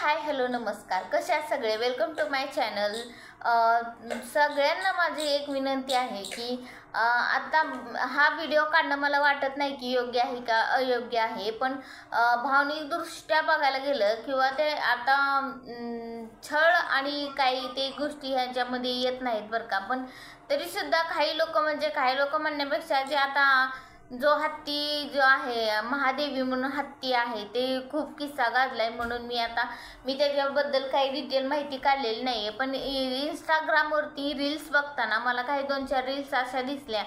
Hi hello नमस्कार, कसे आहात सगळे. Welcome to my channel. सगळ्यांना माझी एक विनंती आहे की आता हा व्हिडिओ काढणं मला वाटत नाही की योग्य आहे का अयोग्य आहे, पण भावनिकदृष्ट्या बघायला गेलं किंवा ते आता छळ आणि काही ते गोष्टी ह्याच्यामध्ये येत नाहीत बरं का. पण तरीसुद्धा काही लोक म्हणण्यापेक्षा जे आता जो हत्ती जो आहे महादेवी म्हणून हत्ती आहे ते खूप किस्सा गाजलाय, म्हणून मी त्याच्याबद्दल काही डिटेल माहिती काढलेली नाही आहे. पण इंस्टाग्रामवरती रील्स बघताना मला काही 2-4 रील्स अशा दिसल्या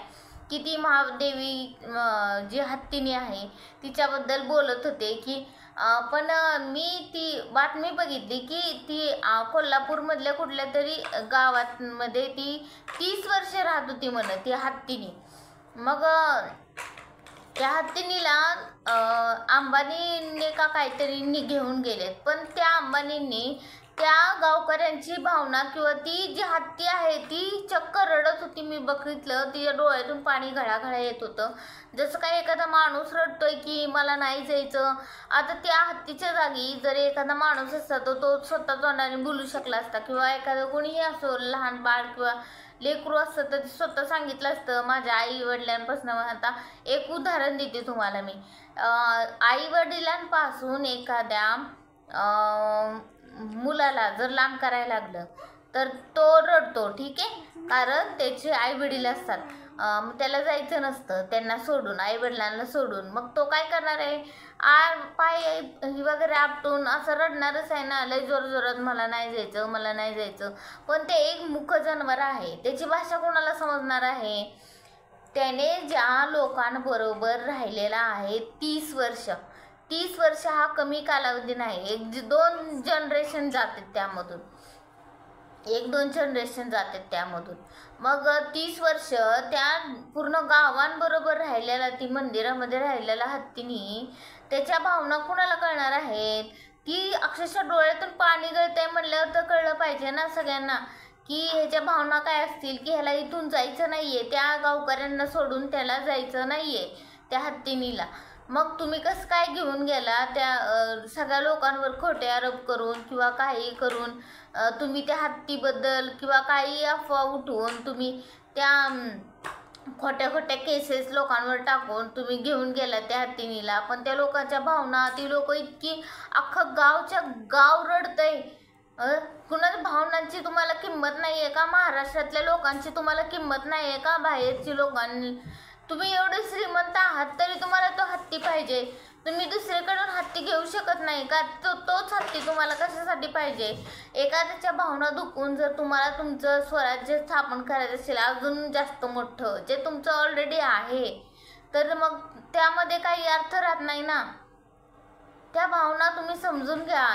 की ती महादेवी जी हत्तीनी आहे तिच्याबद्दल बोलत होते की पण मी ती बातमी बघितली की ती कोल्हापूरमधल्या कुठल्या तरी गावामध्ये ती 30 वर्षे राहत होती म्हण ती हत्तीनी. मग त्या हत्तीनीला अंबानीने का काहीतरी घेऊन गेलेत, पण त्या अंबानींनी त्या गावकऱ्यांची भावना किंवा ती जी हत्ती आहे ती चक्क रडत होती. मी बघितलं, तिच्या डोळ्यातून पाणी घळाघळा येत होतं, जसं काही एखादा माणूस रडतोय की मला नाही जायचं. आता त्या हत्तीच्या जागी जर एखादा माणूस असता तर तो स्वतः तोंडाने बोलू शकला असता, किंवा एखादं कोणीही असो लहान बाळ किंवा लेकरू असतं तर स्वतः सांगितलं असतं. माझ्या आई वडिलांपासून आता एक उदाहरण देते तुम्हाला मी. आई वडिलांपासून एखाद्या मुलाला जर लांब करायला लागलं तर तो रडतो, ठीक आहे, कारण त्याचे आई वडील असतात. त्याला जायचं नसतं त्यांना सोडून, आई वडिलांना सोडून. मग तो काय करणार आहे, पाय वगैरे आपटून असं रडणारच आहे ना, लय जोरात मला नाही जायचं, मला नाही जायचं. पण ते एक मुख जनावर आहे, त्याची भाषा कोणाला समजणार आहे. त्याने ज्या लोकांबरोबर राहिलेला आहे 30 वर्ष हा कमी कालावधी नाही. 1-2 जनरेशन जातात त्यामधून, 1-2 जनरेशन जातात त्यामधून. मग 30 वर्ष त्या पूर्ण गावांबरोबर राहिलेला, ती मंदिरामध्ये राहिलेला हत्तीनी त्याच्या भावना कुणाला कळणार आहेत. ती अक्षरशः डोळ्यातून पाणी गळतंय म्हणल्यावर तर कळलं पाहिजे ना सगळ्यांना की ह्याच्या भावना काय असतील, की ह्याला इथून जायचं नाहीये, त्या गावकऱ्यांना सोडून त्याला जायचं नाहीये त्या हत्तीनीला. मग तुम्ही कसं काय घेऊन गेला त्या सगळ्या लोकांवर खोटे आरोप करून किंवा काही करून तुम्ही त्या हत्तीबद्दल किंवा काही अफवा उठवून तुम्ही त्या खोट्या केसेस लोकांवर टाकून तुम्ही घेऊन गेला त्या हत्तीनीला. पण त्या लोकांच्या भावना, ती लोक इतकी अख्खं गाव रडतंय. कुणाच्या भावनांची तुम्हाला किंमत नाहीये का? महाराष्ट्रातल्या लोकांची तुम्हाला किंमत नाहीये का? बाहेरची लोकांनी, तुम्ही एवढे श्रीमंत आहात तरी तुम्हाला तो हत्ती पाहिजे. तुम्ही दुसरीकडून हत्ती घेऊ शकत नाही का? तोच हत्ती तुम्हाला कशासाठी पाहिजे? एखाद्याच्या भावना दुखवून जर तुम्हाला तुमचं स्वराज्य स्थापन करायचं असेल अजून जास्त मोठं, जे तुमचं ऑलरेडी आहे, तर मग त्यामध्ये काही अर्थ राहत नाही ना. त्या भावना तुम्ही समजून घ्या.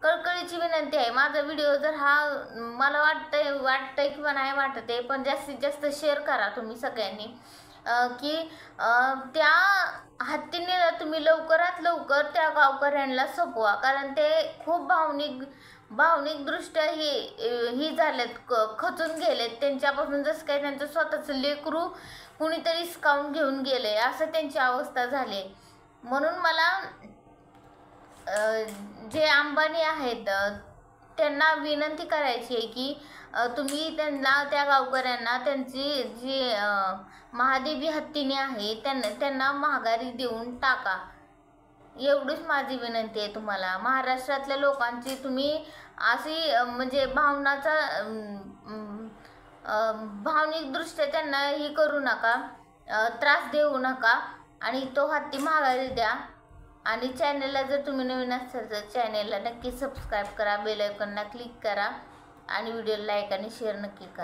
कळकळीची विनंती आहे. माझा व्हिडिओ जर हा मला वाटतंय किंवा नाही वाटत आहे, पण जास्तीत जास्त शेअर करा तुम्ही सगळ्यांनी की त्या हत्तीने तुम्ही लवकरात लवकर त्या गावकऱ्यांना सोपवा, कारण ते खूप भावनिकदृष्ट्या ही झालेत, खचून गेलेत त्यांच्यापासून. जसं काही त्यांचं स्वतःचं लेकरू कुणीतरी हिसकावून घेऊन गेले असं त्यांची अवस्था झाली. म्हणून मला जे अंबानी आहेत त्यांना विनंती करायची आहे की तुम्ही त्या गावकऱ्यांना त्यांची जी महादेवी हत्तीने आहे त्यांना माघारी देऊन टाका. एवढीच माझी विनंती आहे तुम्हाला. महाराष्ट्रातल्या लोकांची तुम्ही अशी म्हणजे भावनिकदृष्ट्या त्यांना ही करू नका, त्रास देऊ नका, आणि तो हत्ती माघारी द्या. आणि चॅनलला जर तुम्ही नवीन असाल तर चॅनलला नक्की सबस्क्राईब करा, बेल आयकॉनला क्लिक करा आणि व्हिडिओला लाईक आणि शेअर नक्की करा.